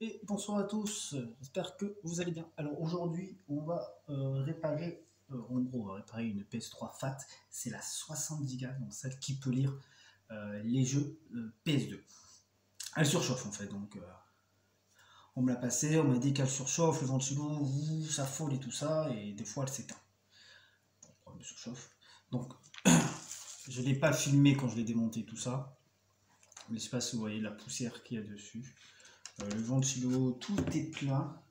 Et bonsoir à tous, j'espère que vous allez bien. Alors aujourd'hui, on va réparer, en gros, on va réparer une PS3 FAT, c'est la 70 Go, donc celle qui peut lire les jeux PS2. Elle surchauffe en fait, donc on me l'a passée, on m'a dit qu'elle surchauffe, le ventilo, ça folle et tout ça, et des fois elle s'éteint. Bon, problème de surchauffe. Donc je ne l'ai pas filmé quand je l'ai démonté tout ça, mais je sais pas si vous voyez la poussière qu'il y a dessus. Le ventilo, tout est plein.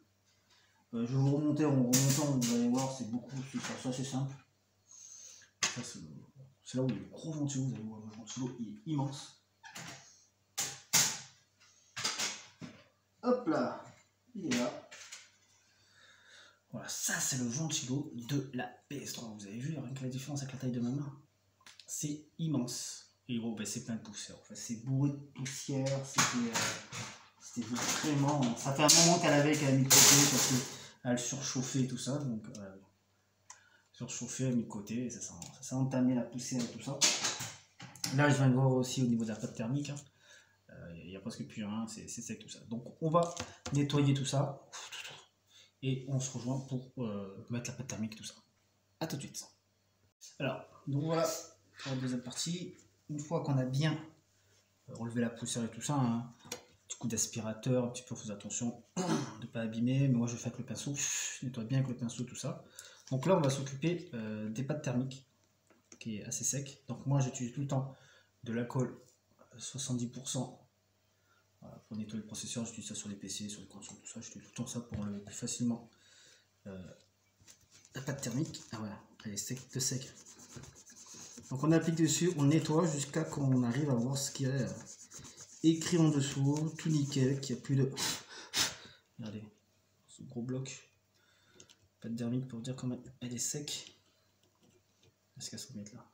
Je vais vous remonter en remontant, vous allez voir, c'est beaucoup, c'est assez simple. Ça, c'est là où il y a le gros ventilo, vous allez voir, le ventilo il est immense. Hop là, il est là. Voilà, ça c'est le ventilo de la PS3. Vous avez vu rien que la différence avec la taille de ma main? C'est immense. Et gros, ben, c'est plein de poussière. Enfin, c'est bourré de poussière. C'était vraiment. Ça fait un moment qu'elle avait mis de côté parce qu'elle surchauffait et tout ça. Donc, surchauffé, mis de côté. Et ça s'est entamé la poussière et tout ça. Là, je viens de voir aussi au niveau de la pâte thermique. Il n'y a presque plus rien. C'est sec tout ça. Donc, on va nettoyer tout ça. Et on se rejoint pour mettre la pâte thermique, tout ça. A tout de suite. Alors, donc voilà pour la deuxième partie. Une fois qu'on a bien relevé la poussière et tout ça, un petit coup d'aspirateur, un petit peu, faites attention de ne pas abîmer. Mais moi, je fais avec le pinceau, je nettoie bien avec le pinceau, tout ça. Donc là, on va s'occuper des pâtes thermiques, qui est assez sec. Donc moi, j'utilise tout le temps de l'alcool 70%. Voilà, pour nettoyer le processeur, j'utilise ça sur les PC, sur les consoles, tout ça. J'utilise tout le temps ça pour enlever plus facilement la pâte thermique. Ah voilà, elle est sec de sec. Donc on applique dessus, on nettoie jusqu'à qu'on arrive à voir ce qu'il y a écrit en dessous, tout nickel, qu'il n'y a plus de... Regardez, ce gros bloc, pâte thermique pour dire comment elle est sec. Est-ce qu'elle se remet là?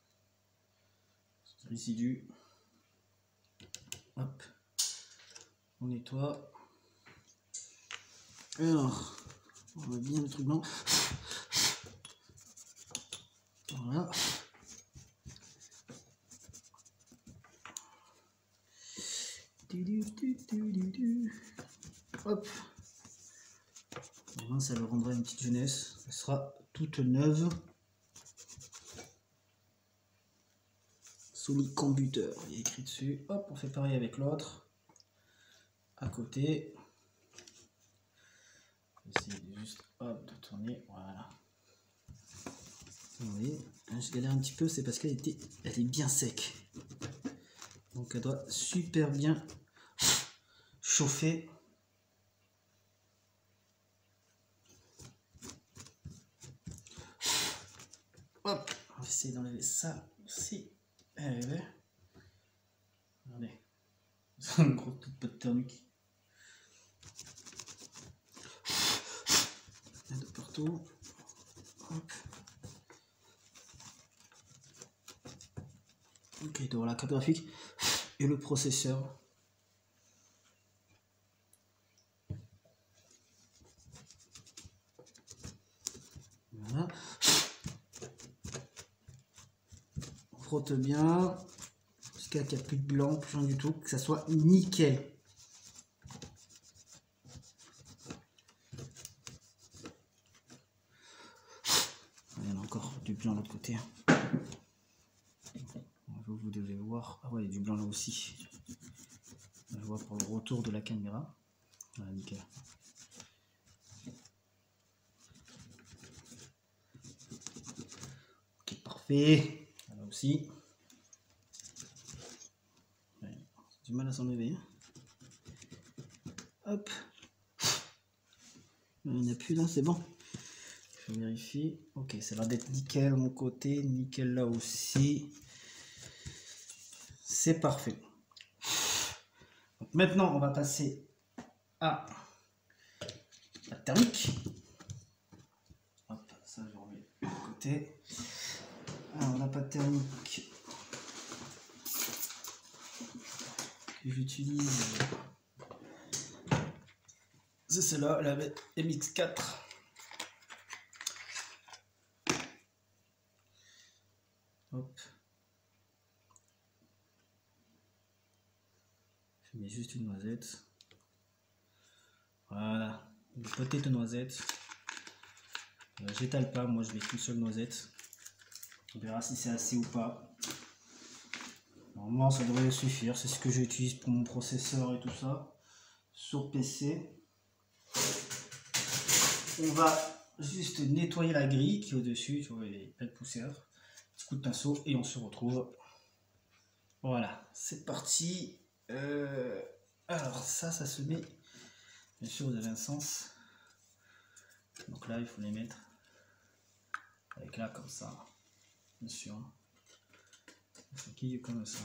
Résidu. Hop, on nettoie. Alors, on va bien le truc blanc. Voilà. Hop. Ça le rendra une petite jeunesse. Elle sera toute neuve. Sony Computer, il y a écrit dessus. Hop, on fait pareil avec l'autre. À côté. Essayez juste hop, de tourner. Voilà. Vous voyez, je galère un petit peu, c'est parce qu'elle est bien sec. Donc elle doit super bien chauffer. Hop, on va essayer d'enlever ça aussi. Regardez, c'est une grosse toute pâte thermique. De partout. Hop. Ok, donc la carte graphique et le processeur. Voilà. On frotte bien jusqu'à qu'il n'y a plus de blanc, plus rien du tout, que ça soit nickel. Il y en a encore du blanc de l'autre côté. Vous devez voir. Ah ouais, il y a du blanc là aussi. Je vois pour le retour de la caméra. Voilà, nickel. Ok, parfait. Là aussi. Ouais, du mal à s'enlever. Hop. Il n'y en a plus là, c'est bon. Je vérifie. Ok, ça a l'air d'être nickel de mon côté. Nickel là aussi. C'est parfait. Donc maintenant, on va passer à la thermique. Hop, ça je remets de côté. Alors la pâte thermique que j'utilise, c'est celle-là, la MX4. Hop. Je mets juste une noisette. des potées de noisettes. J'étale pas, moi je mets qu'une seule noisette. On verra si c'est assez ou pas. Normalement ça devrait suffire, c'est ce que j'utilise pour mon processeur et tout ça. Sur PC. On va juste nettoyer la grille qui est au-dessus, tu vois, il y a plein de poussière. Petit coup de pinceau et on se retrouve. Voilà, c'est parti. Alors ça se met. Bien sûr, vous avez un sens. Donc là, il faut les mettre avec là comme ça. Bien sûr. Ça quille comme ça.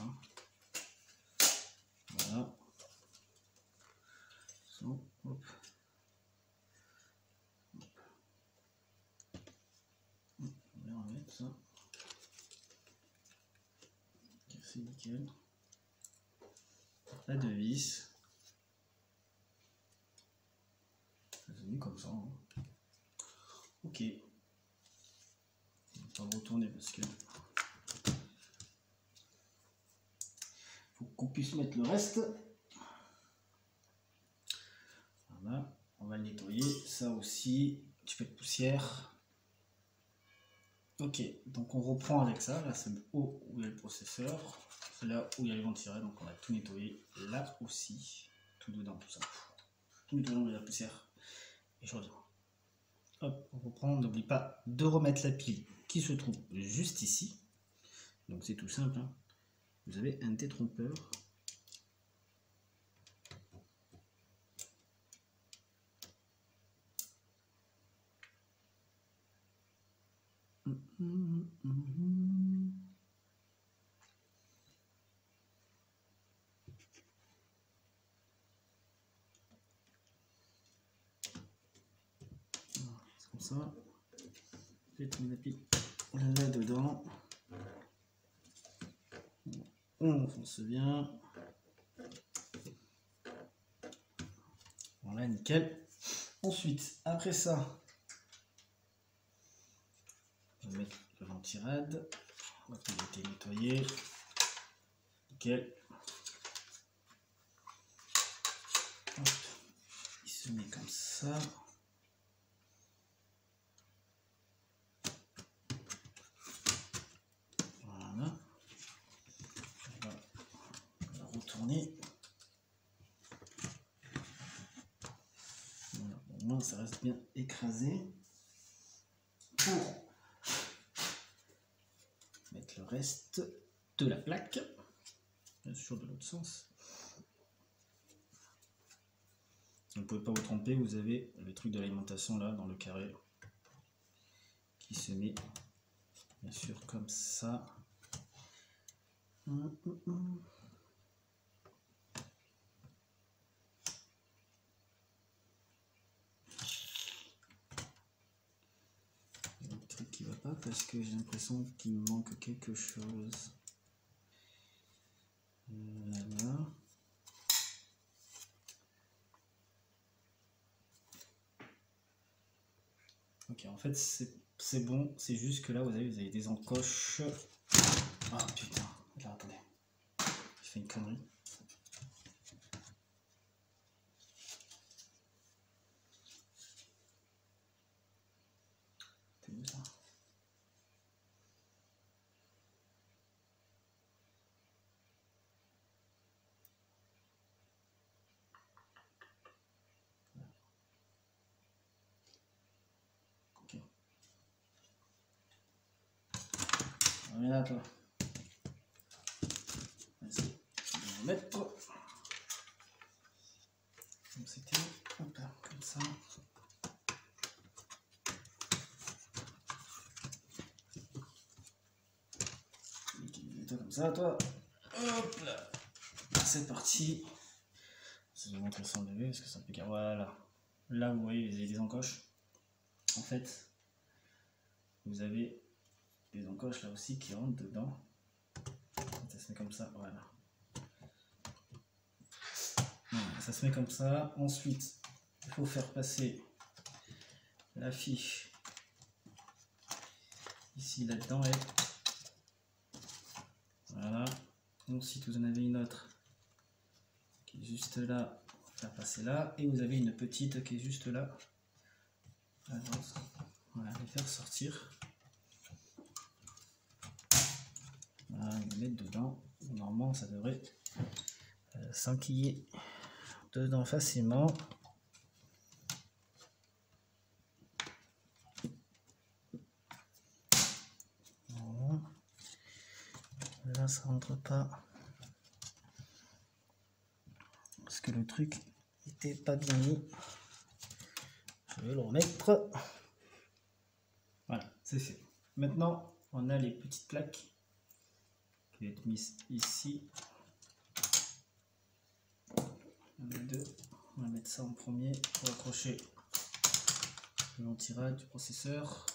Voilà. So, hop. On va remettre ça. C'est nickel. La devise. Ça se met comme ça. Hein. Ok. On va retourner parce que faut qu'on puisse mettre le reste. Voilà. On va le nettoyer. Ça aussi. Un petit peu de poussière. Ok. Donc on reprend avec ça. Là c'est le haut où il y a le processeur. C'est là où il y a les ventilateurs. Donc on va tout nettoyer. Là aussi. Tout dedans, tout ça. Tout nettoyer de la poussière. Et je reviens. Hop, on reprend. N'oublie pas de remettre la pile qui se trouve juste ici. Donc c'est tout simple. Hein. Vous avez un détrompeur. C'est comme ça. J'ai mis la pile là dedans. On enfonce bien. Voilà, nickel. Ensuite, après ça, on va mettre le ventirad. On va qu'il ait été nettoyé. Nickel. Hop. Il se met comme ça. Voilà. On va retourner. Voilà. Au moins, ça reste bien écrasé. Pour mettre le reste de la plaque. Bien sûr, de l'autre sens. Vous ne pouvez pas vous tromper, vous avez le truc de l'alimentation là dans le carré qui se met bien sûr comme ça. Le truc qui va pas parce que j'ai l'impression qu'il me manque quelque chose. Voilà. Ok, en fait c'est bon, c'est juste que là vous avez des encoches. Ah putain, là attendez, j'ai fait une connerie. T'es où ça? Ok. On est là toi. Vas-y, on va remettre. Donc c'était comme ça. Comme ça, toi. Hop là. C'est parti. Je vais vous montrer ça en bébé parce que ça peut. Voilà. Là, vous voyez, vous avez des encoches. En fait, vous avez des encoches là aussi qui rentrent dedans. Ça se met comme ça. Voilà. Ça se met comme ça. Ensuite, il faut faire passer la fiche ici, là-dedans. Et voilà. Ensuite, vous en avez une autre qui est juste là. faire passer là. Et vous avez une petite qui est juste là. Voilà, les faire sortir. Voilà, les mettre dedans. Normalement, ça devrait s'enquiller dedans facilement. Voilà. Là, ça rentre pas. Parce que le truc n'était pas bien mis. Je vais le remettre. Voilà, c'est fait. Maintenant, on a les petites plaques qui vont être mises ici. On a deux. On va mettre ça en premier pour accrocher le ventirail du processeur.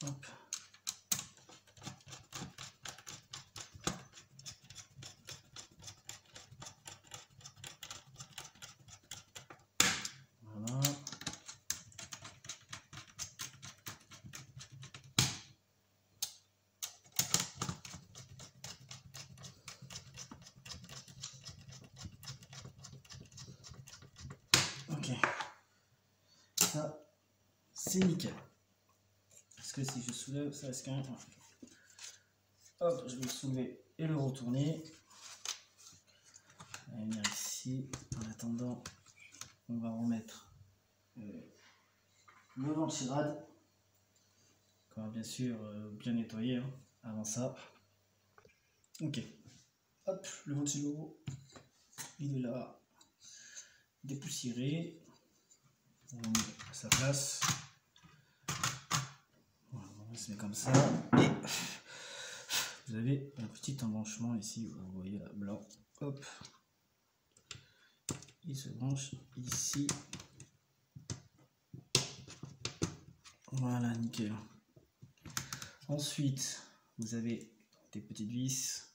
Hop. Voilà. Ok. Ça, c'est nickel. Parce que si je soulève, ça reste quand même. Hop, je vais le soulever et le retourner. On va venir ici. En attendant, on va remettre le ventirad. Qu'on va bien sûr bien nettoyer hein, avant ça. Ok. Hop, le ventilo, il est là. Dépoussiéré. On met à sa place. Voilà, on se met comme ça. Et vous avez un petit embranchement ici, vous voyez là, blanc. Hop. Il se branche ici. Voilà, nickel. Ensuite, vous avez des petites vis.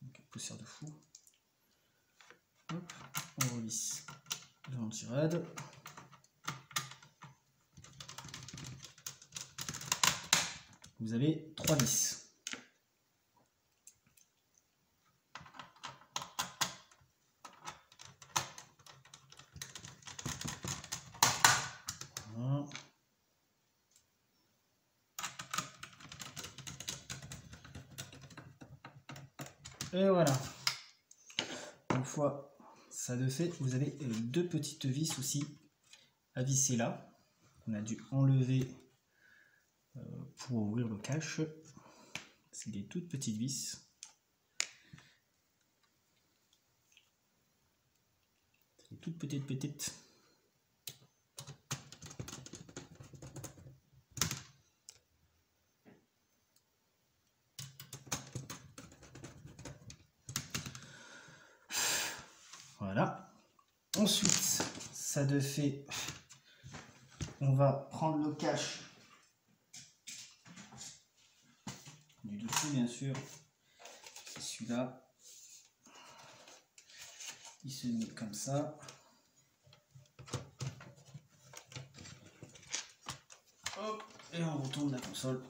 Donc, poussière de fou. Hop, on revisse le ventirad. Vous avez 3 vis. Voilà. Et voilà. Une fois ça de fait, vous avez 2 petites vis aussi à visser là. On a dû enlever pour ouvrir le cache. C'est des toutes petites vis. C'est des toutes petites. Voilà. Ensuite, ça de fait, on va prendre le cache du dessus, bien sûr. C'est celui-là. Il se met comme ça. Hop, et on retourne la console.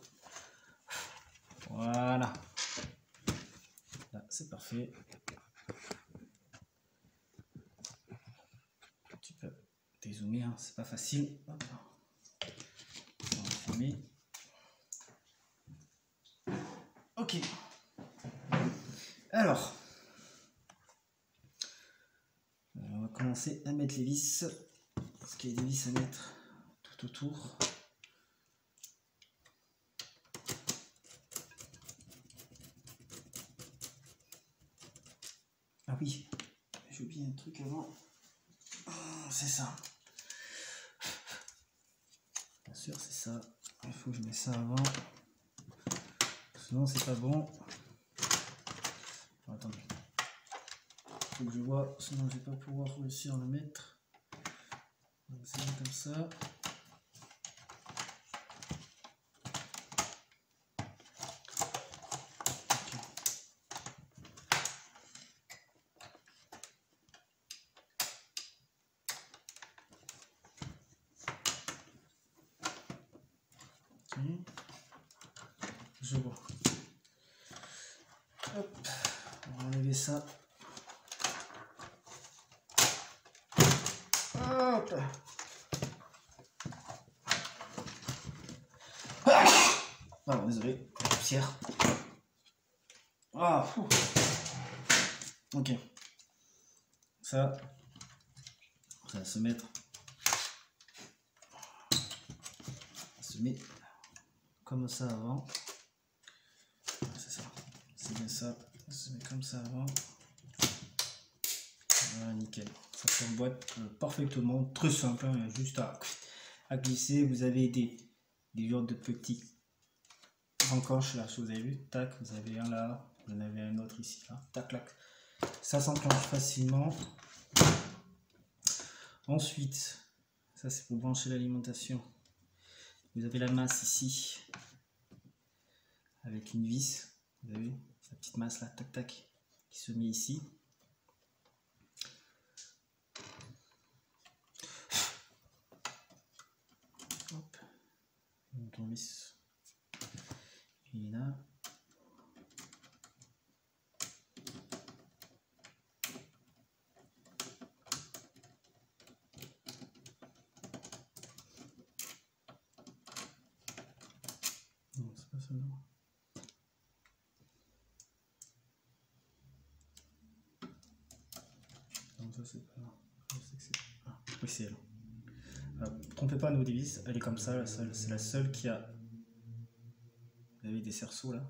Voilà. Là, c'est parfait. Tu peux dézoomer, hein, c'est pas facile. Hop. On va fermer. Ok. Alors, on va commencer à mettre les vis. Parce qu'il y a des vis à mettre tout autour. Ah oui, j'ai oublié un truc avant. C'est ça. Bien sûr, c'est ça. Il faut que je mette ça avant. Sinon, c'est pas bon. Attendez. Il faut que je vois, sinon je vais pas pouvoir réussir à le mettre. Donc, c'est comme ça. Je vois. avez ça. Hop. Ah, désolé, la poussière. Ah, ok. Ça va se mettre. Ça se met comme ça avant. C'est ça. C'est bien ça. Ça se met comme ça avant. Voilà, nickel. Ça s'emboîte parfaitement. Très simple, hein, juste à glisser. Vous avez des genres de petits encoches là, si vous avez vu. Tac, vous avez un là. Vous en avez un autre ici. Là. Tac, tac. Ça s'enclenche facilement. Ensuite, ça c'est pour brancher l'alimentation. Vous avez la masse ici. Avec une vis. Vous avez vu sa petite masse là. Tac, tac. Qui se met ici. Hop. Une tournevis. Et là. Non, c'est pas ça, non. Non, ça c'est pas. Ah, oui, c'est elle. Trompez pas nos vis, elle est comme ça, c'est la seule qui a. Vous avez des cerceaux là.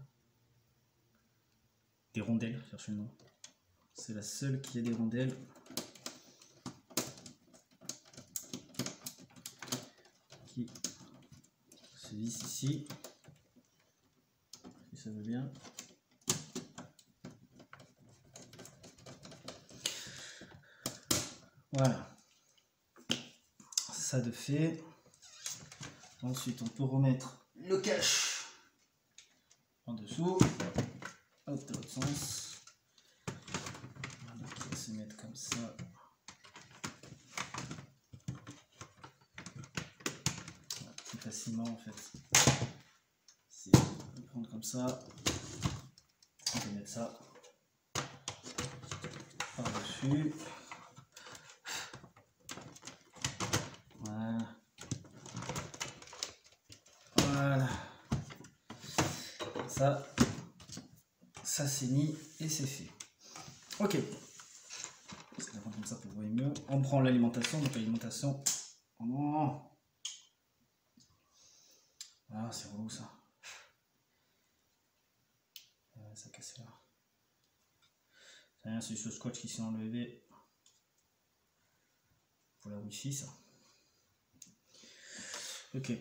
Des rondelles, cherchez le nom. C'est la seule qui a des rondelles. Qui se visse ici. Si ça veut bien. Voilà. Ça de fait. Ensuite, on peut remettre le cache en dessous. Hop, de l'autre sens. Voilà, qui va se mettre comme ça. Voilà, plus facilement en fait. C'est de prendre comme ça. On peut mettre ça par-dessus. Voilà. Voilà. Ça c'est mis et c'est fait. Ok. C'est d'abord comme ça pour voir mieux. On prend l'alimentation. Donc l'alimentation. Oh. Ah, c'est relou ça. Ça casse là. C'est rien, c'est ce scotch qui s'est enlevé. Pour la wifi ça. Ok.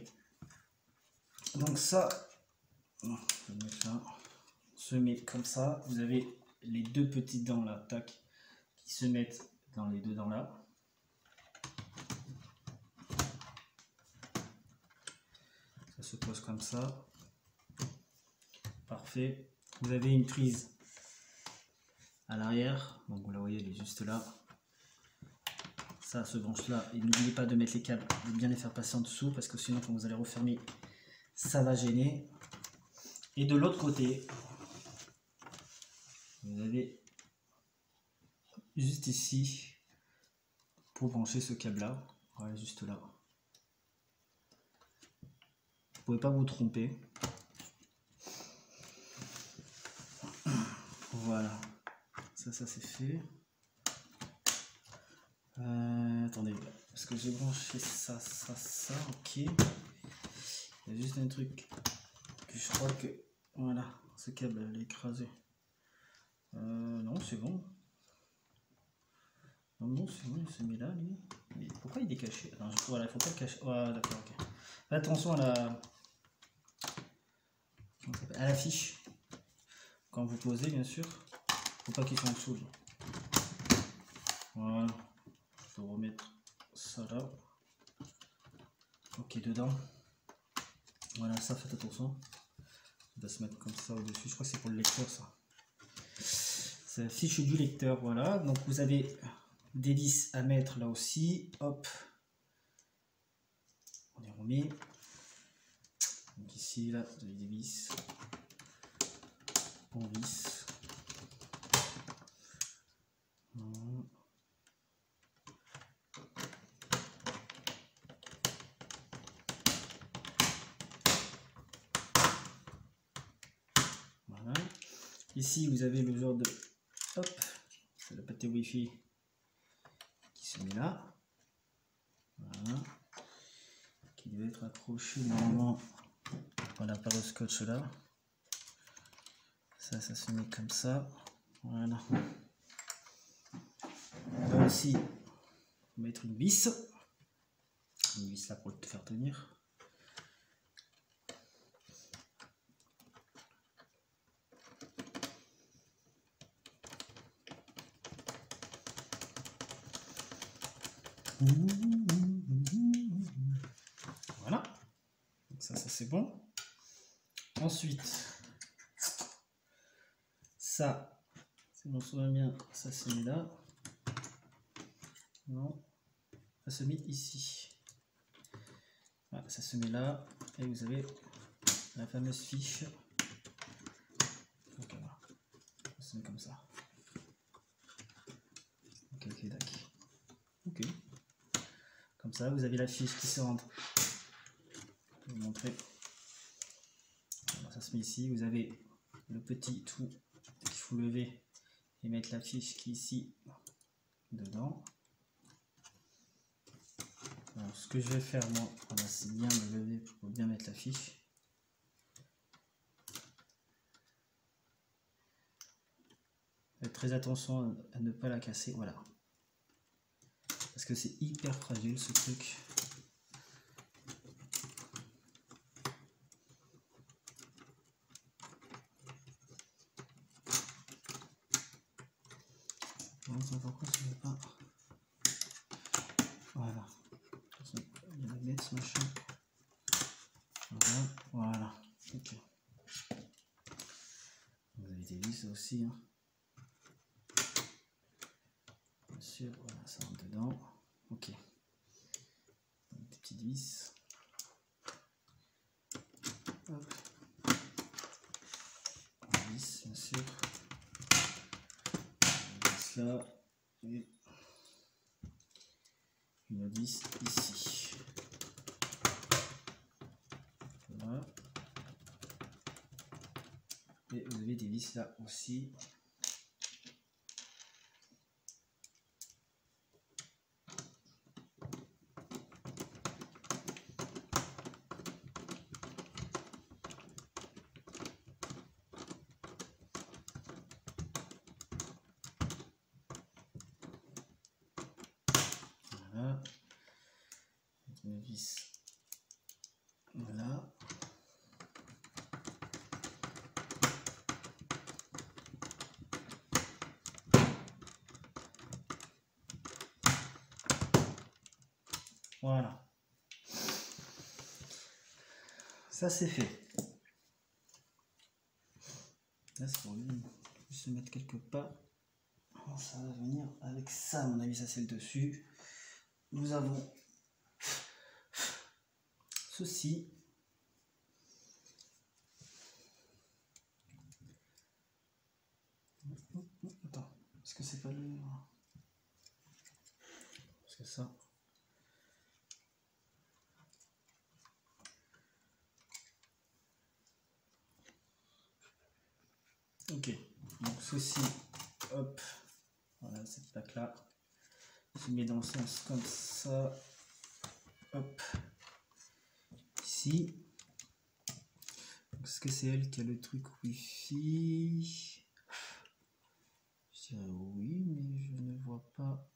Donc ça, je vais le mettre là. Se met comme ça. Vous avez les deux petites dents là, tac, qui se mettent dans les deux dents là. Ça se pose comme ça. Parfait. Vous avez une prise à l'arrière. Donc vous la voyez, elle est juste là. Ça se branche là. Et n'oubliez pas de mettre les câbles, de bien les faire passer en dessous parce que sinon quand vous allez refermer, ça va gêner. Et de l'autre côté, vous avez juste ici pour brancher ce câble là. Voilà, juste là. Vous pouvez pas vous tromper. Voilà. Ça c'est fait. Attendez, parce que j'ai branché ça, ok. Il y a juste un truc que je crois que, voilà, ce câble elle est écrasé. Non, c'est bon. Non, c'est bon, il se met là, lui. Mais pourquoi il est caché? Alors, voilà, il faut pas le cacher. Voilà, d'accord, ok. Faites attention à la fiche. Quand vous posez, bien sûr. Faut pas qu'il soit en dessous. Voilà. Je peux remettre ça là. Ok, dedans. Voilà, ça, faites attention. On va se mettre comme ça au-dessus. Je crois que c'est pour le lecteur, ça. C'est la fiche du lecteur, voilà. Donc, vous avez des vis à mettre là aussi. Hop. On les remet. Donc, ici, là, vous avez des vis. On vis. Ici, vous avez le genre de... Hop, c'est le pâté Wi-Fi qui se met là. Voilà. Qui devait être accroché normalement. Voilà, par le scotch là. Ça se met comme ça. Voilà. On va aussi mettre une vis. Une vis là pour te faire tenir. Voilà. Donc ça c'est bon. Ensuite, ça, si on se souvient bien, ça se met là. Non, ça se met ici. Voilà, ça se met là. Et vous avez la fameuse fiche. Donc, voilà. Ça se met comme ça. Ok, ok, d'accord. Ok. Comme ça, vous avez la fiche qui se rentre. Je vais vous montrer. Alors, ça se met ici. Vous avez le petit trou qu'il faut lever et mettre la fiche qui est ici dedans. Alors, ce que je vais faire moi, c'est bien le lever pour bien mettre la fiche. Faites très attention à ne pas la casser, voilà. Parce que c'est hyper fragile ce truc. Pourquoi ça ne veut pas. Voilà. Il va mettre ce machin. Voilà. Voilà. Ok. Vous avez des vis aussi. Hein. Bien sûr, voilà, ça rentre dedans. Ok. Donc, des petites vis. Hop. Une vis, bien sûr. Une vis là. Et une vis ici. Voilà. Et vous avez des vis là aussi. Voilà. Une vis. Voilà. Voilà. Ça c'est fait. Là, c'est pour lui se mettre quelque part. Alors, ça va venir avec ça, à mon avis, ça c'est le dessus. Nous avons ceci. Attends, est-ce que c'est pas le... Parce que ça... Ok, donc ceci, hop, voilà cette plaque là, je mets dans le sens comme ça, hop, ici. Est-ce que c'est elle qui a le truc Wi-Fi? Je dirais oui, mais je ne vois pas.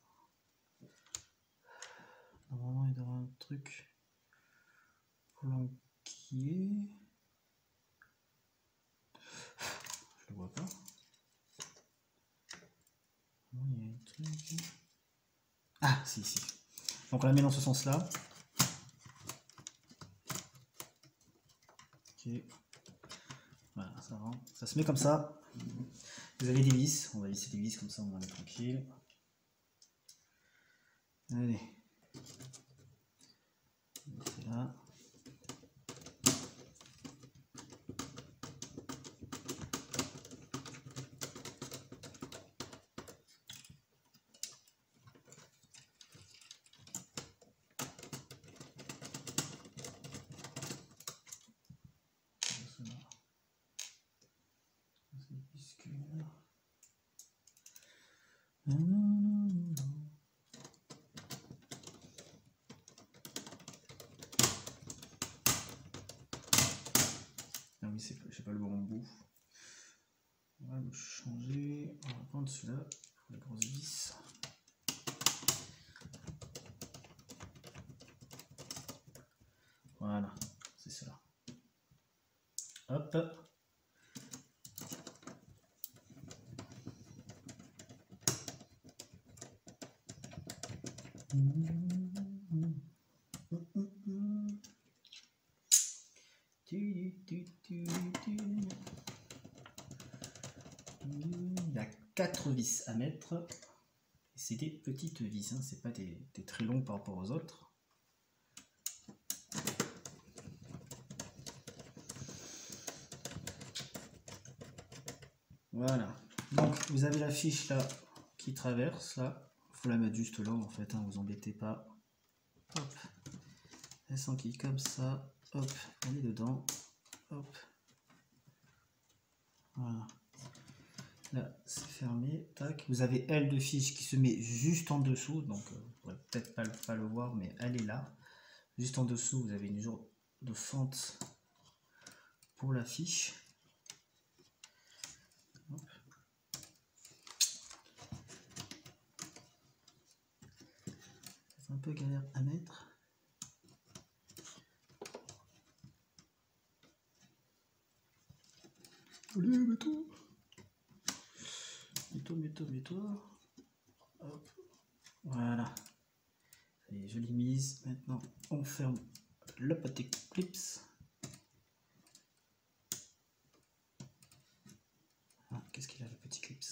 Normalement, il y aura un truc planqué. Je le vois pas. Non, il y a un truc. Ah, si, si. Donc on la met dans ce sens-là. Ok. Voilà, ça rentre. Ça se met comme ça. Vous avez des vis. On va visser des vis comme ça, on va aller tranquille. Allez. C'est là. Ah oui, j'ai pas le bon bout. On va le changer. On va prendre celui-là pour la grosse vis. Voilà, c'est cela. Hop. Il y a 4 vis à mettre. C'est des petites vis, hein, c'est pas des très longs par rapport aux autres. Voilà. Donc vous avez la fiche là qui traverse là. Faut la mettre juste là en fait, hein, vous embêtez pas. Hop. Elle s'enquille comme ça. Hop. On est dedans. Hop. Voilà. Là, c'est fermé. Tac. Vous avez elle de fiche qui se met juste en dessous. Donc, vous pourrez peut-être pas le voir, mais elle est là. Juste en dessous, vous avez une genre de fente pour la fiche. Hop. C'est un peu galère à mettre. Allez, mets-toi. Mets-toi. Hop. Voilà. Allez, je l'ai mise. Maintenant, on ferme le petit clips. Ah, qu'est-ce qu'il a le petit clips?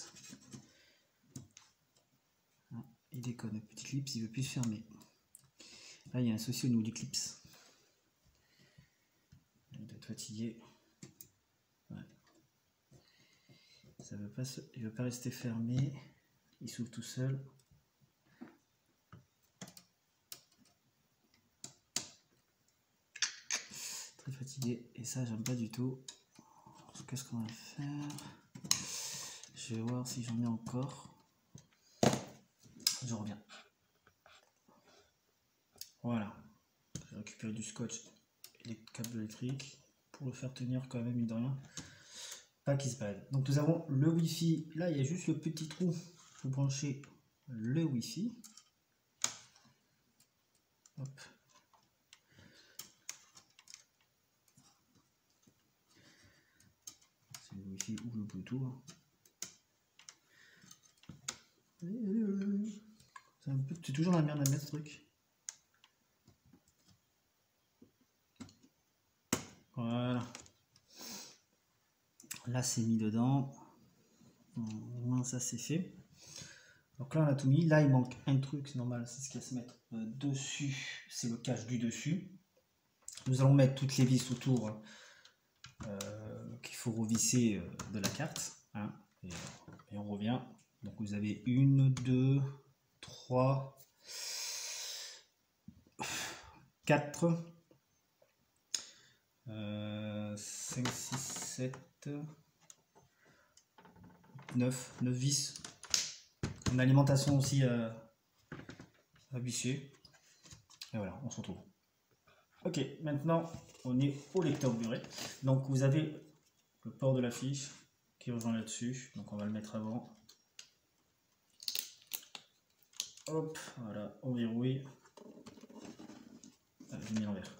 Ah, il déconne, le petit clips, il veut plus se fermer. Là, il y a un souci au niveau du clips. Il doit être fatigué. Ouais. Ça veut pas il veut pas rester fermé. Il s'ouvre tout seul. Très fatigué. Et ça, j'aime pas du tout. Qu'est-ce qu'on va faire? Je vais voir si j'en ai encore. Je reviens. Voilà. J'ai récupéré du scotch et des câbles électriques pour le faire tenir quand même, mine de rien. Pas qu'il se balade. Donc nous avons le Wi-Fi. Là, il y a juste le petit trou. Vous branchez le Wi-Fi. Hop. C'est le Wi-Fi ou le Bluetooth. C'est toujours la merde à mettre ce truc. Voilà. Là, c'est mis dedans. Au moins, ça, c'est fait. Donc là, on a tout mis. Là, il manque un truc, c'est normal. C'est ce qu'il y a à se mettre dessus. C'est le cache du dessus. Nous allons mettre toutes les vis autour qu'il faut revisser de la carte. Hein, et on revient. Donc, vous avez 1, 2, 3, 4, 5, 6, 7, 9 vis. En alimentation aussi à visser. Et voilà, on se retrouve. Ok, maintenant on est au lecteur Blu-ray. Donc vous avez le port de la fiche qui rejoint là-dessus. Donc on va le mettre avant. Hop, voilà, on verrouille. Ah, je l'ai mis à l'envers.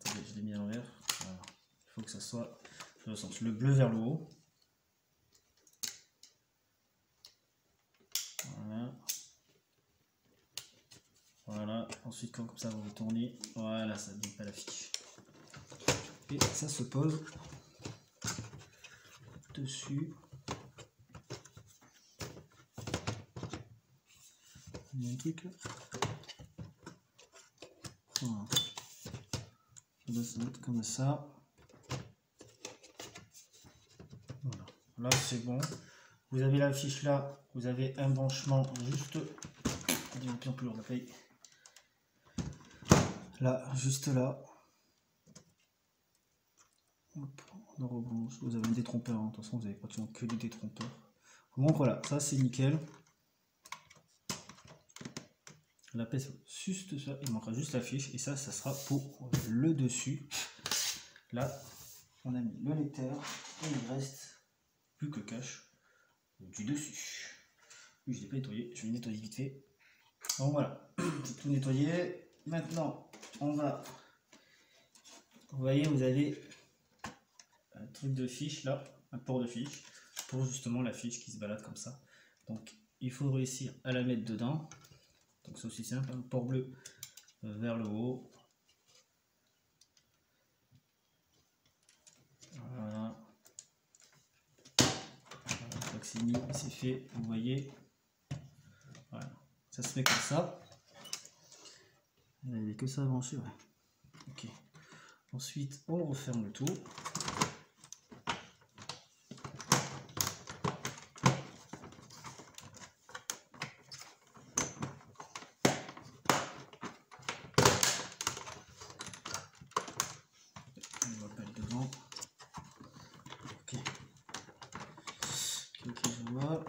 Je l'ai mis à l'envers. Voilà. Il faut que ça soit dans le sens le bleu vers le haut. Voilà. Voilà. Ensuite, comme ça, vous tournez. Voilà, ça ne dit pas la fiche. Et ça se pose dessus. Il y a un truc là. Voilà. Ça doit se mettre comme ça. Voilà. Là, c'est bon. Vous avez la fiche là. Vous avez un branchement juste. Bien plus lourd la paye. Là, juste là. Hop, on rebranche. Vous avez un détrompeur. Hein. De toute façon, vous n'avez pas que des détrompeurs. Donc voilà, ça c'est nickel. La pièce juste ça, il manquera juste la fiche et ça sera pour le dessus. Là, on a mis le lecteur et il reste plus que le cache du dessus. Oui, je ne l'ai pas nettoyé, je vais nettoyer vite fait. Donc voilà, c'est tout nettoyé. Maintenant, on va. Vous voyez, vous avez un truc de fiche là, un port de fiche pour justement la fiche qui se balade comme ça. Donc, il faut réussir à la mettre dedans. Donc, c'est aussi simple, un port bleu vers le haut. Voilà. Une fois que c'est mis, c'est fait, vous voyez. Voilà, ça se met comme ça. Il n'y avait que ça à brancher, ouais. Ok. Ensuite, on referme le tout. On va pas être devant. Ok. Ok, je vois.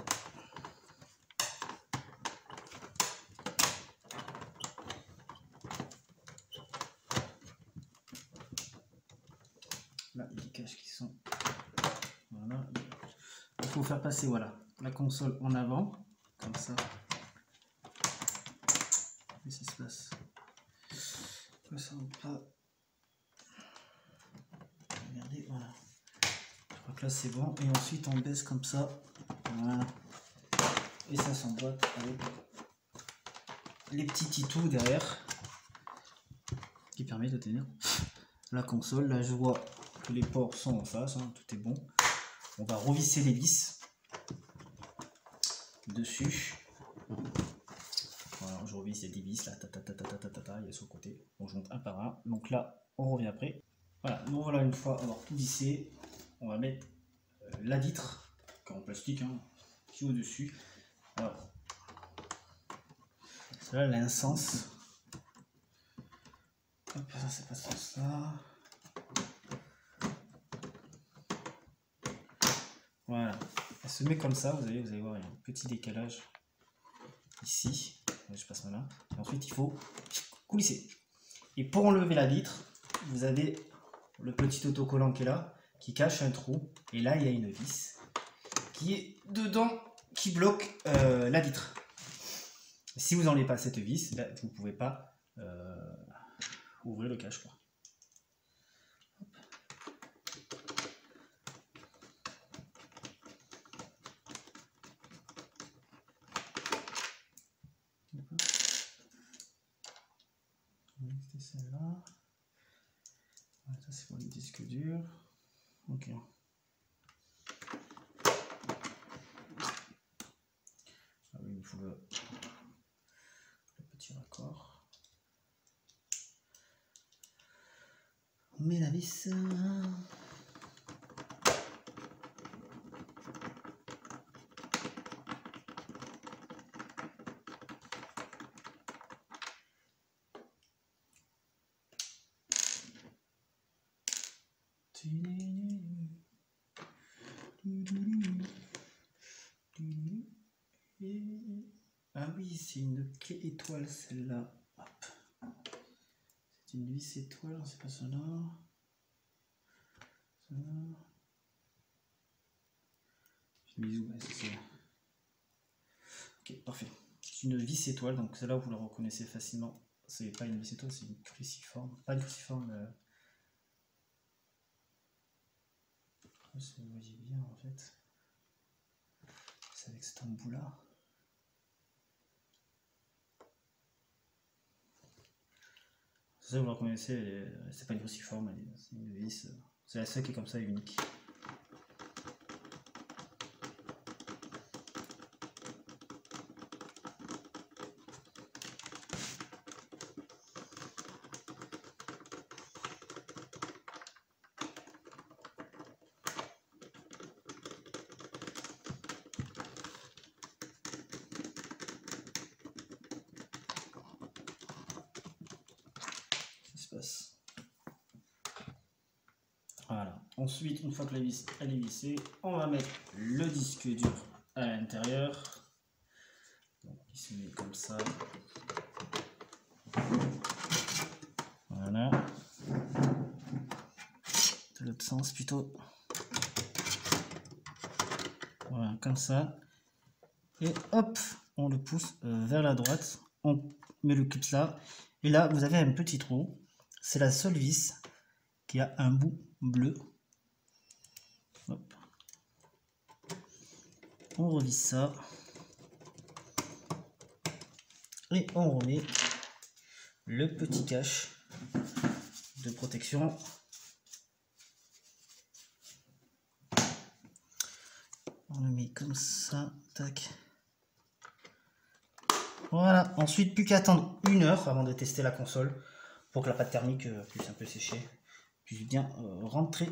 Là, il y a des caches qui sont. Voilà. Il faut faire passer voilà, la console en avant, comme ça. Qu'est-ce qui se passe? Ça ne va pas. Regardez, voilà. Je crois que là c'est bon. Et ensuite on baisse comme ça. Voilà. Et ça s'emboîte avec les petits titous derrière qui permettent de tenir la console. Là je vois que les ports sont en face, hein, tout est bon. On va revisser les vis dessus. Voilà, je revisse, il y a des vis là, il y a sur le côté. On monte un par un. Donc là, on revient après. Voilà, donc voilà, une fois avoir tout vissé, on va mettre la vitre, en plastique, hein, qui est au-dessus. Alors, celle-là, elle a un sens. Hop, ça, c'est pas ce sens-là. Voilà, elle se met comme ça, vous allez voir, il y a un petit décalage ici. Je passe ma main. Et ensuite, il faut coulisser. Et pour enlever la vitre, vous avez le petit autocollant qui est là, qui cache un trou. Et là, il y a une vis qui est dedans, qui bloque la vitre. Si vous n'enlevez pas cette vis, là, vous ne pouvez pas ouvrir le cache, quoi. C'était celle-là. Ça, c'est pour le disque dur. Ok. Ah oui, il faut le petit raccord. On met la vis. Ah oui, c'est une clé étoile celle-là. C'est une vis étoile, c'est pas celle-là. Bisous, ouais, c'est ça. Ok, parfait. C'est une vis étoile, donc celle-là vous la reconnaissez facilement. C'est pas une vis étoile, c'est une cruciforme. Pas une cruciforme. Vous voyez bien en fait. C'est avec cet embout-là. Ça, vous la reconnaissez, c'est pas une cruciforme, c'est une vis. C'est la seule qui est comme ça, unique. Voilà. Ensuite, une fois que la vis elle est vissée, on va mettre le disque dur à l'intérieur. Donc, il se met comme ça. Voilà. De l'autre sens plutôt. Voilà, comme ça. Et hop, on le pousse vers la droite. On met le clip là. Et là, vous avez un petit trou. C'est la seule vis qui a un bout bleu. Hop. On revisse ça. Et on remet le petit cache de protection. On le met comme ça. Tac. Voilà. Ensuite, plus qu'à attendre 1 heure avant de tester la console pour que la pâte thermique puisse un peu sécher, puisse bien rentrer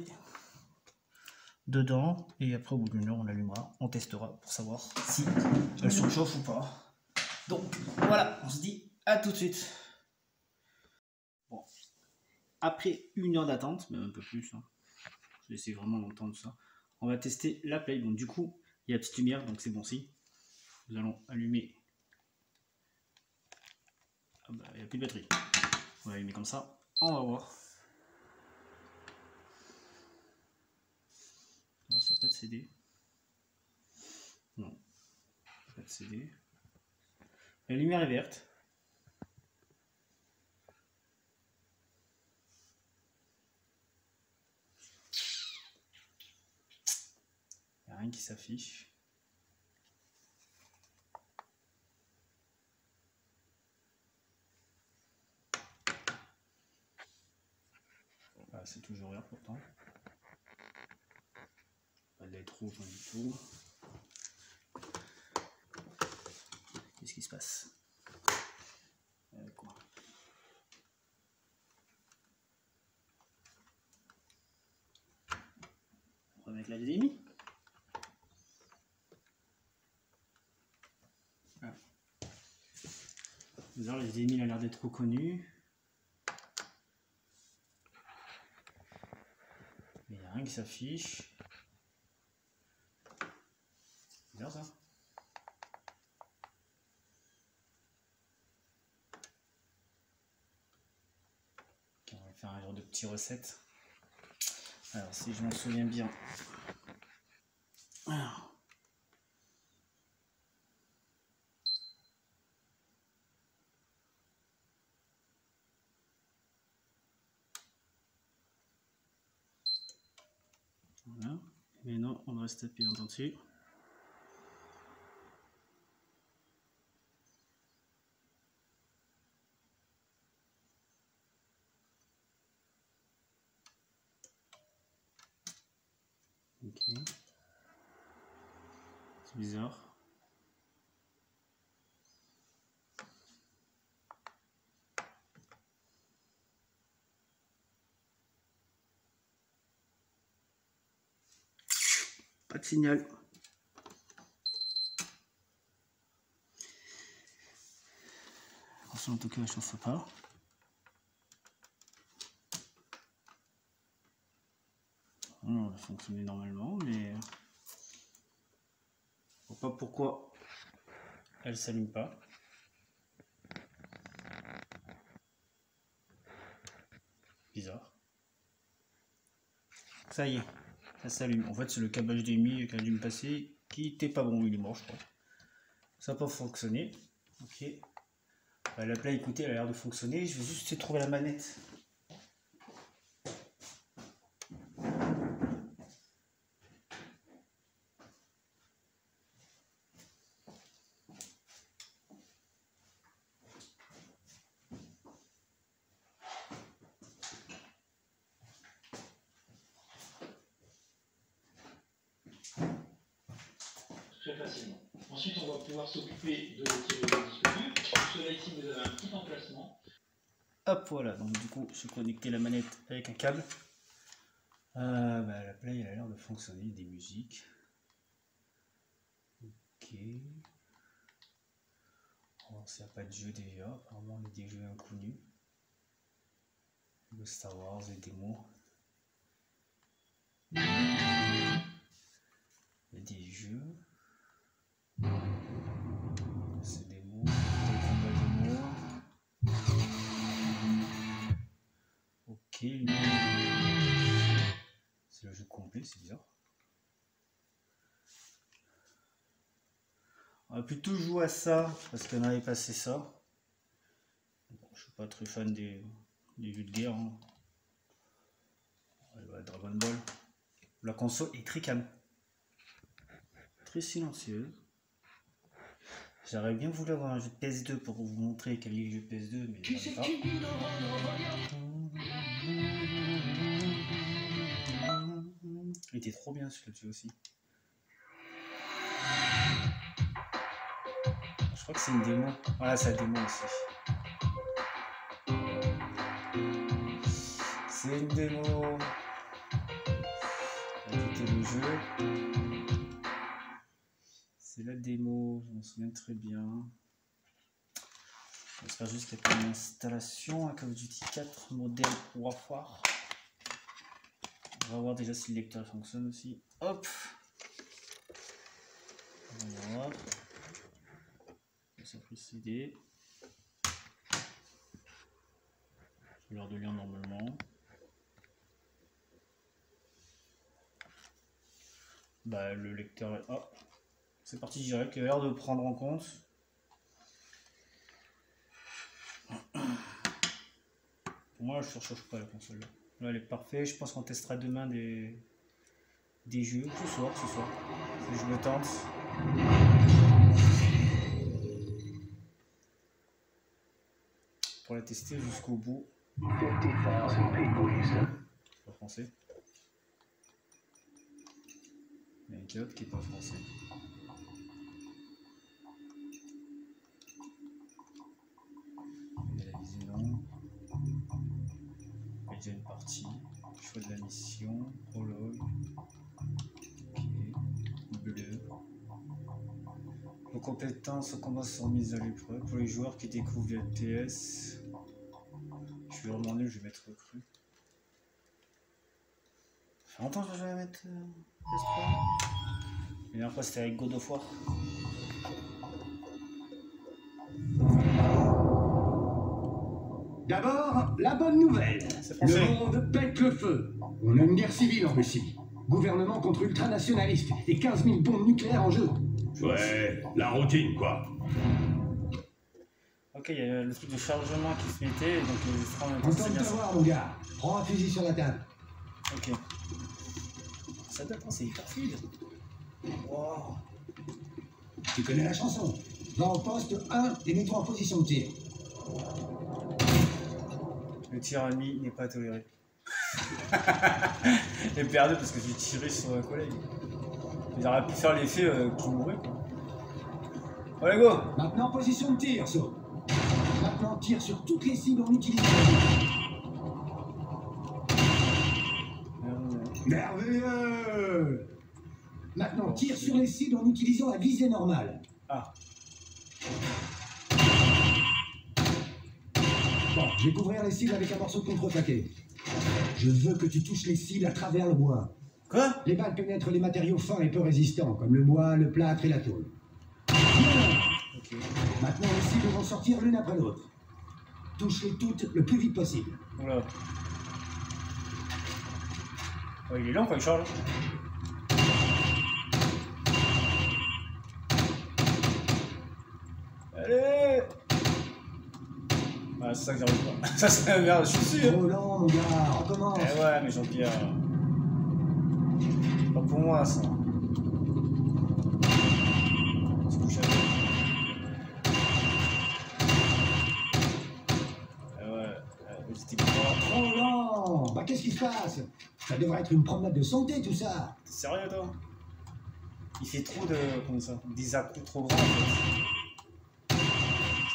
dedans. Et après, au bout d'1 heure, on l'allumera. On testera pour savoir si elle surchauffe ou pas. Donc voilà, on se dit à tout de suite. Bon, après 1 heure d'attente, même un peu plus, hein. J'ai essayé vraiment longtemps de ça. On va tester la Play. Bon, du coup, il y a la petite lumière, donc c'est bon si. Nous allons allumer. Ah bah, il n'y a plus de batterie. On va allumer comme ça. On va voir. Alors, ça n'a pas de CD. Non, pas de CD. La lumière est verte. Il n'y a rien qui s'affiche. Ah, c'est toujours vert pourtant. Pas de lettre rouge du tout. Qu'est-ce qui se passe? Quoi? On va mettre la HDMI. Ah. Bizarre, la HDMI a l'air d'être reconnue. Mais il n'y a rien qui s'affiche. C'est bizarre ça. Ok, on va faire un genre de petit recette. Alors si je m'en souviens bien. Alors. Voilà. Mais non, on reste appuyé en dessus. Ok. C'est bizarre. Pas de signal. Attention en tout cas, elle ne chauffe pas. Alors, elle va fonctionner normalement, mais je ne vois pas pourquoi elle ne s'allume pas. Bizarre. Ça y est, ça s'allume. En fait, c'est le câble HDMI qui a dû me passer, qui n'était pas bon, il est mort, je crois. Ça n'a pas fonctionné. Ok. Bah, la Play, écoutez, elle a l'air de fonctionner. Je vais juste essayer de trouver la manette. Très facilement. Ensuite, on va pouvoir s'occuper de retirer le disque dur. Pour cela, ici, vous avez un petit emplacement. Hop, voilà. Donc, du coup, je vais connecter la manette avec un câble. Bah, la Play, elle a l'air de fonctionner. Des musiques. Ok. On va voir s'il n'y a pas de jeu déjà. Apparemment, il y a des jeux inconnus. Le Star Wars, les démos. Il y a des jeux. C'est des mots, des combats de mots. Ok, c'est le jeu complet, c'est bizarre. On va plutôt jouer à ça, parce qu'on avait passé ça. Bon, je suis pas très fan des jeux de guerre. Hein. Ouais, Dragon Ball. La console est très calme. Très silencieuse. J'aurais bien voulu avoir un jeu de PS2 pour vous montrer quel est le jeu de PS2, mais je pas. Il était trop bien celui-là aussi. Je crois que c'est une démo. Voilà, c'est la démo aussi. C'est une démo. Écoutez le jeu. C'est la démo, je m'en souviens très bien. J'espère juste qu'il y a pas une installation à Call of Duty 4 Modern Warfare. On va voir déjà si le lecteur fonctionne aussi. Hop! On va voir. Ça fait CD. J'ai l'air de lire normalement. Bah, le lecteur est. Hop! C'est parti direct, il a l'air de prendre en compte. Pour moi, je ne surchauffe pas la console. Là, elle est parfaite. Je pense qu'on testera demain des jeux. Ce soir. Si je me tente. Pour la tester jusqu'au bout. Pas français. Il y a un code qui n'est pas français. Déjà une partie, choix de la mission, prologue, ok, bleu. Vos compétences au combat sont mises à l'épreuve pour les joueurs qui découvrent le TS. Je suis vraiment nul, je vais mettre recrue. Ça fait longtemps que je vais mettre PS3. La dernière fois c'était avec God of War. D'abord, la bonne nouvelle. Le monde pète le feu. On a une guerre civile en Russie. Gouvernement contre ultranationalistes et 15 000 bombes nucléaires en jeu. Ouais, la routine quoi. Ok, il y a le truc de chargement qui se mettait, donc les extra en même temps, Content de t'avoir, mon gars. Prends un fusil sur la table. Ok. Ça date, c'est hyper fluide. Wow. Tu connais la chanson. Va au poste 1 et mets-toi en position de tir. Le tir ennemi n'est pas toléré. J'ai perdu parce que j'ai tiré sur un collègue. Il aurait pu faire l'effet qu'il mourait quoi. Allez go. Maintenant position de tir, So. Maintenant tire sur toutes les cibles en utilisant merveilleux. Maintenant tire sur les cibles en utilisant la visée normale. Ah. Bon, je vais couvrir les cibles avec un morceau de contreplaqué. Je veux que tu touches les cibles à travers le bois. Quoi? Les balles pénètrent les matériaux fins et peu résistants, comme le bois, le plâtre et la tôle. Okay. Maintenant, les cibles vont sortir l'une après l'autre. Touche-les toutes le plus vite possible. Oula. Oh, il est lent quand il charge. Allez. Ah, c'est ça que j'arrive pas. Ça c'est la merde, je suis sûr. Trop lent, mon gars, recommence. Eh ouais, mais Jean-Pierre. Pas pour moi ça. C'est couché avec. Eh ouais, c'était Trop lent. Bah qu'est-ce qui se passe? Ça devrait être une promenade de santé tout ça. T'es sérieux toi? Il fait trop de. Comment ça? Des à-coups trop grands en fait.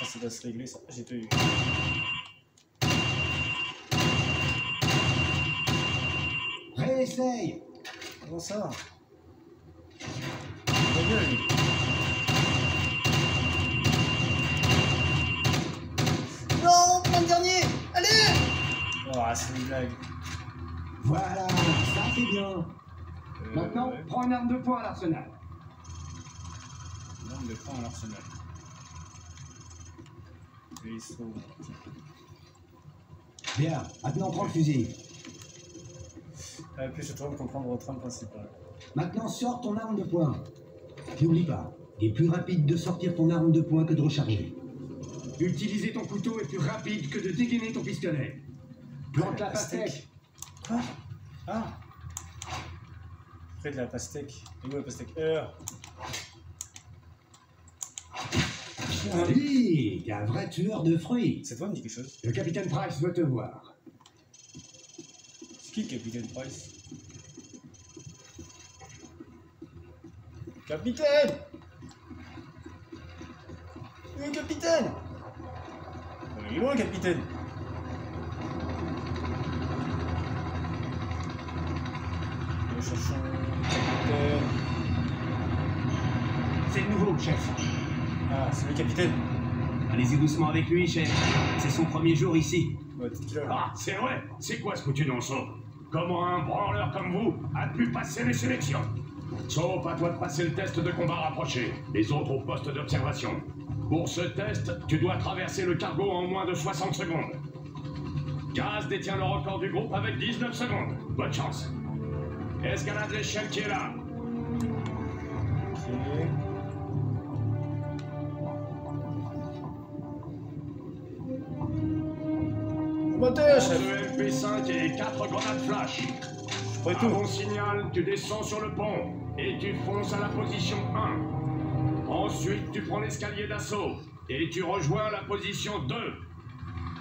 Ça doit se régler ça. J'ai pas eu. Réessaye. Comment ça? Ta gueule, lui. Non, prends le dernier. Allez. Oh, c'est une blague. Voilà, ça c'est bien. Maintenant, ouais. prends une arme de poing à l'arsenal. Une arme de poing à l'arsenal. Et ils sont... Bien, maintenant prends le fusil. Puis je train de comprendre votre trame principale. Maintenant sors ton arme de poing. N'oublie pas, il est plus rapide de sortir ton arme de poing que de recharger. Utiliser ton couteau est plus rapide que de dégainer ton pistolet. Plante la pastèque. Quoi? Ah. Près de la pastèque. Et où la pastèque? Oui, t'es un vrai tueur de fruits. Cette voix me dit quelque chose. Le capitaine Price veut te voir. C'est qui le capitaine Price? Capitaine! Le capitaine! Il est loin, le capitaine! Nous cherchons le capitaine. C'est le nouveau, chef. Ah, c'est le capitaine. Allez-y doucement avec lui, chef. C'est son premier jour ici. Ouais, t'es là. Ah, c'est vrai. C'est quoi ce foutu donceau? Comment un branleur comme vous a pu passer les sélections? Sauf à toi de passer le test de combat rapproché, les autres au poste d'observation. Pour ce test, tu dois traverser le cargo en moins de 60 secondes. Gaz détient le record du groupe avec 19 secondes. Bonne chance. Escalade l'échelle qui est là. Ok. Moteur, chef! 2 MP5 et 4 grenades flash. Après À tout. mon signal, tu descends sur le pont et tu fonces à la position 1. Ensuite, tu prends l'escalier d'assaut et tu rejoins la position 2.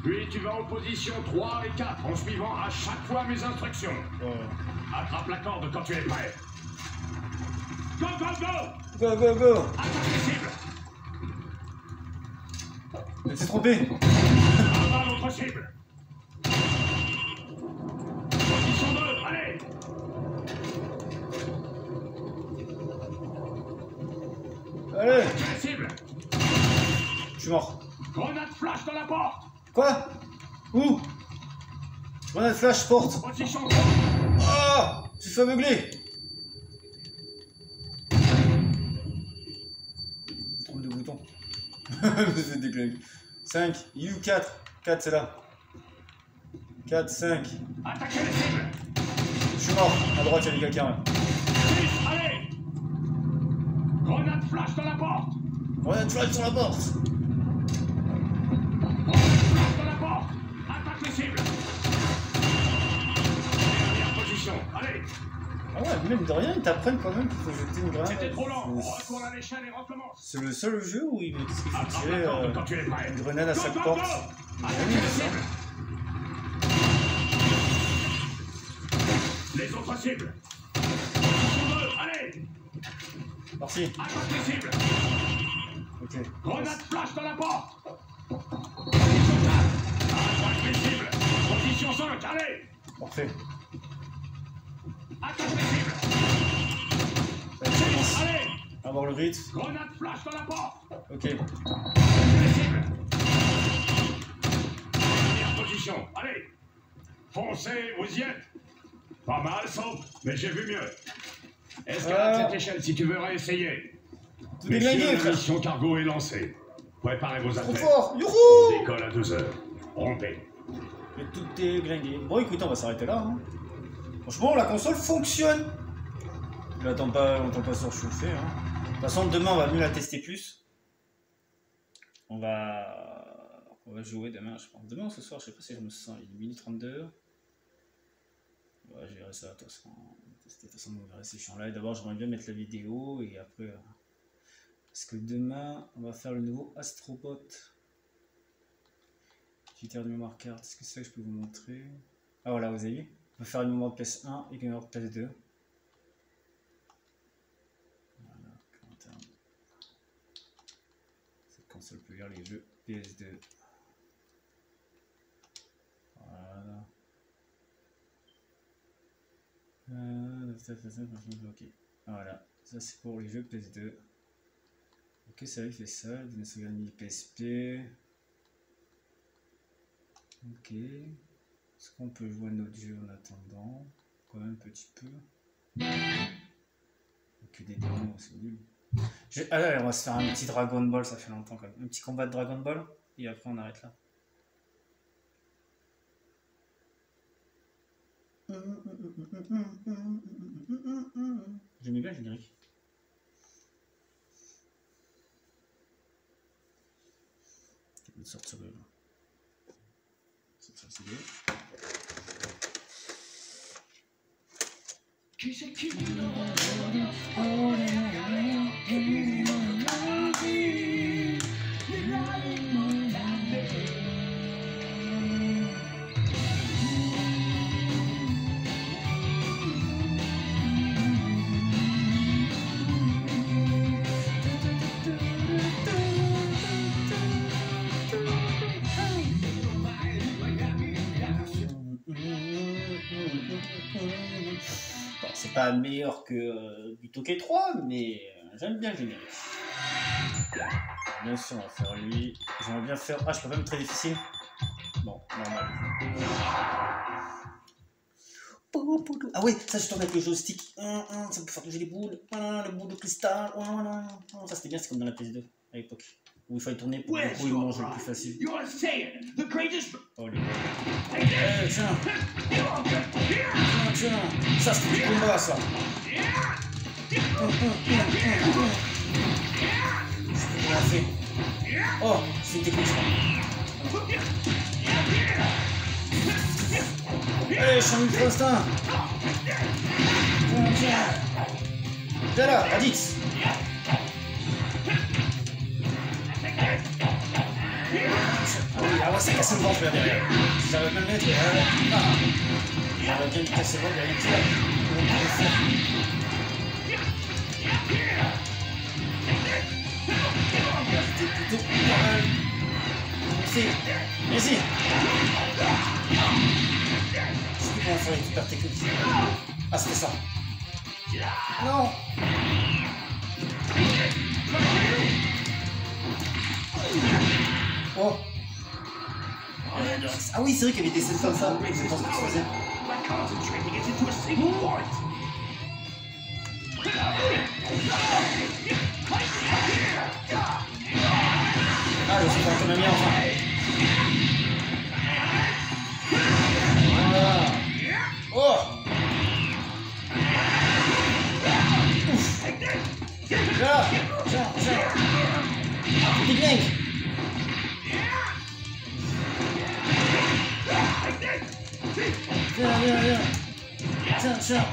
Puis tu vas aux positions 3 et 4 en suivant à chaque fois mes instructions. Attrape la corde quand tu es prêt. Go, go, go! Go, go, go! Attaque les cibles! Elle s'est trompée! Abat notre cible! Position 2, allez! Allez! Attaque les cibles! Je suis mort. Grenade flash dans la porte! Quoi? Où? Grenade flash porte. Position 3! Ah! Je suis aveuglé. Trompe de bouton. C'est déglingue. 5, U4. 4 c'est là. 4, 5. Attaquez les cibles! Je suis mort. À droite il y avait quelqu'un là. 6, allez! Grenade flash dans la porte! Grenade flash sur la porte. Flash dans la porte! Attaque les cibles! Dernière position, allez! Ah ouais, même de rien, ils t'apprennent quand même qu'il faut jeter une grenade. C'était trop lent! Retourne à l'échelle et recommence! C'est le seul jeu où il me dit qu'il faut Attrape tirer la corde quand tu es prêt! une grenade à Go, chaque go, porte. go! Attaquez les cibles! Les autres cibles! Position 2, allez! Merci. Attaque les cibles! Ok. Grenade flash dans la porte! Position 4! Attaque les cibles! Position 5, allez! Parfait. Attaque les cibles! Allez, 6, allez! avoir le rythme. Grenade flash dans la porte! Ok. Attaquez les cibles! Dernière position, allez! Foncez, vous y êtes! Pas mal, sauf, mais j'ai vu mieux. Escalade cette échelle si tu veux réessayer. Tout Messieurs, déglingué, la frère. mission cargo est lancée. Préparez vos Trop affaires. fort. On Youhou! décolle à 2 heures. Rompez. Et tout est glingué. Bon, écoute, on va s'arrêter là. Hein. Franchement, la console fonctionne. Je l'attends pas, on pas surchauffer. Hein. De toute façon, demain, on va mieux la tester plus. On va jouer demain, je pense. Demain ou ce soir, je sais pas si je me sens. Il est minuit 32. Ouais, je verrai ça, de toute façon. De toute façon, on verra si je suis en live. D'abord, j'aimerais bien mettre la vidéo et après. Parce que demain, on va faire le nouveau Astrobot. Utilitaire de mémoire carte. Est-ce que c'est ça que je peux vous montrer? Ah voilà, vous avez vu? On peut faire une mémoire de PS1 et une mémoire de PS2. Voilà, interne. Cette console peut lire les jeux PS2. Voilà. Ok. Voilà, ça c'est pour les jeux PS2. Ok, ça il fait ça. Donner sauvegarde PSP. Ok. Est-ce qu'on peut jouer à notre jeu en attendant? Quand même un petit peu. Que des démons, c'est nul. Allez, on va se faire un petit Dragon Ball, ça fait longtemps quand même. Un petit combat de Dragon Ball, et après on arrête là. J'aimais bien le générique. Je vais sortir le... C'est bien. Bon, c'est pas meilleur que Butoke 3, mais j'aime bien le générique. Bien sûr, on va faire lui. J'aimerais bien faire. Ah, je peux pas mettre très difficile. Bon, normal. Ah ouais, ça je tourne avec le joystick. Ça peut faire bouger les boules. Le boule de cristal. Ça c'était bien, c'est comme dans la PS2 à l'époque. Où il fallait tourner pour que le coup il mange le plus facile. Oh les gars. Tiens. Tiens. Ça c'est du combat ça. Fait. Oh, c'est une technique. Allez, je suis en ultra instinct. Tiens. Viens là, Raditz. Ah ouais, ça casse le ventre là derrière. Si j'arrive bien le mettre, j'arrive bien de casser le ventre derrière une tire. C'était plutôt normal. Merci. Merci. Je sais plus comment faire les super techniques. Ah, c'était ça. Non. Oh. Ah oui, c'est vrai qu'il y avait des scènes comme ça. Je pense que tu faisais. Ah, je suis pas comme ami enfin. Voilà. Oh. Ouf. Là. Tiens. Big Bang. Viens. Tiens.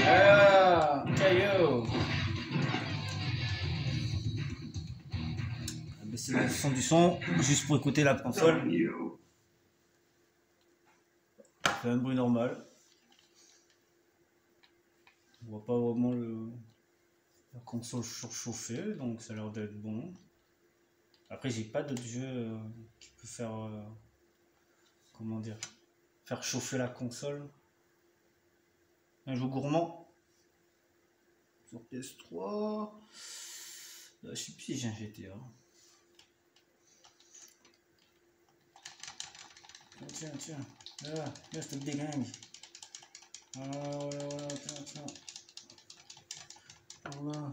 Ah, caillou. On va baisser le son du son, juste pour écouter la console. Ça fait un bruit normal. On voit pas vraiment la console surchauffer, donc ça a l'air d'être bon. Après, j'ai pas d'autres jeux qui peut faire, comment dire, faire chauffer la console. Un jeu gourmand sur PS3. Je sais plus si j'ai un GTA. Tiens. Là, je te déglingue. Voilà, tiens. Voilà.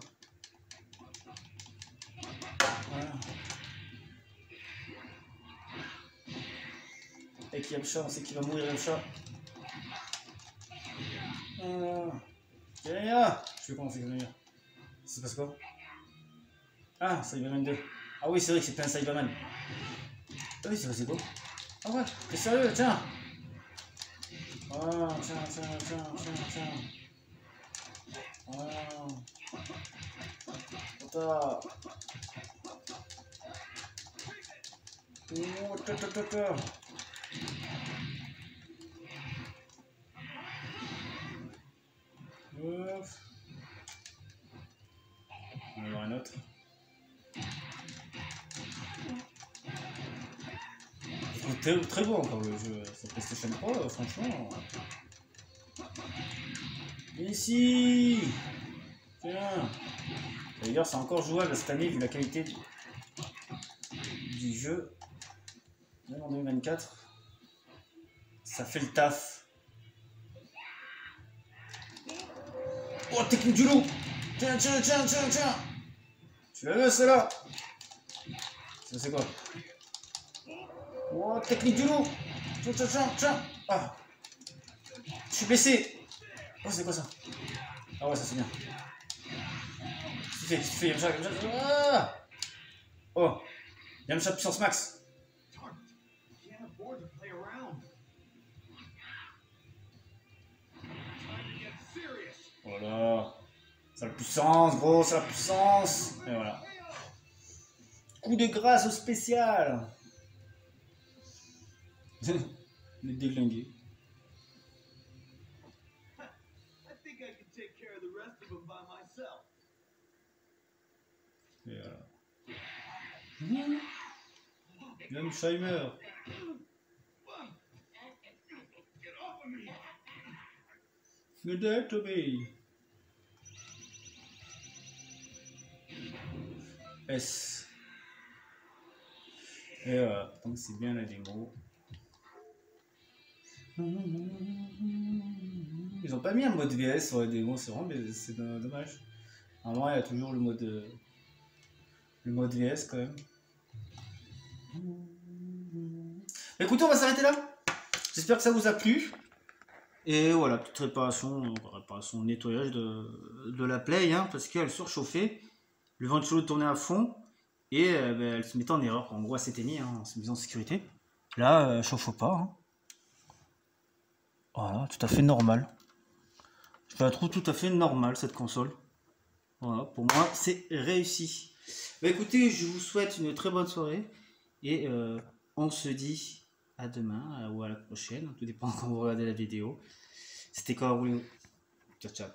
Et qu'il y a le chat, on sait qu'il va mourir le chat. Voilà. Je sais comment c'est que ça passe quoi? Ah, Cyberman 2. Ah oui, c'est vrai que c'est plein Cyberman. Ah oui, c'est passé quoi? Ah ouais, t'es sérieux, tiens. Voilà, tiens. Voilà. Attends. Oh, ta. Ouf. On va voir un autre. C'est très beau encore le jeu sur PlayStation 3, franchement. Ici. Tiens. D'ailleurs, c'est encore jouable cette année vu la qualité du jeu. Même en 2024. Ça fait le taf. Oh, technique du loup. Tiens. Tu la veux, celle-là? Ça, c'est quoi? Oh, technique du loup. Tiens. Ah. Je suis blessé. Oh, c'est quoi ça? Ah ouais, ça c'est bien. Qu'est-ce que tu fais? Yamcha. Ah. Oh, Yamcha puissance max. Voilà. C'est la puissance, gros, c'est la puissance. Et voilà. Coup de grâce au spécial. Le déglingué. Et voilà. Yamcha il meurt. Le dead to be. S. Et voilà, donc c'est bien la démo. Ils ont pas mis un mode VS sur la démo, c'est vraiment c'est dommage. Normalement il y a toujours le mode VS quand même. Écoutez, on va s'arrêter là. J'espère que ça vous a plu. Et voilà, petite réparation nettoyage de la Play, hein, parce qu'elle surchauffait. Le ventilo tournait à fond et elle se mettait en erreur. En gros, elle s'était mise en se mettant en sécurité. Là, elle chauffe pas. Hein. Voilà, tout à fait normal. Je la trouve tout à fait normale cette console. Voilà, pour moi, c'est réussi. Bah, écoutez, je vous souhaite une très bonne soirée et on se dit à demain ou à la prochaine. Tout dépend quand vous regardez la vidéo. C'était Kawaru. Ciao, ciao.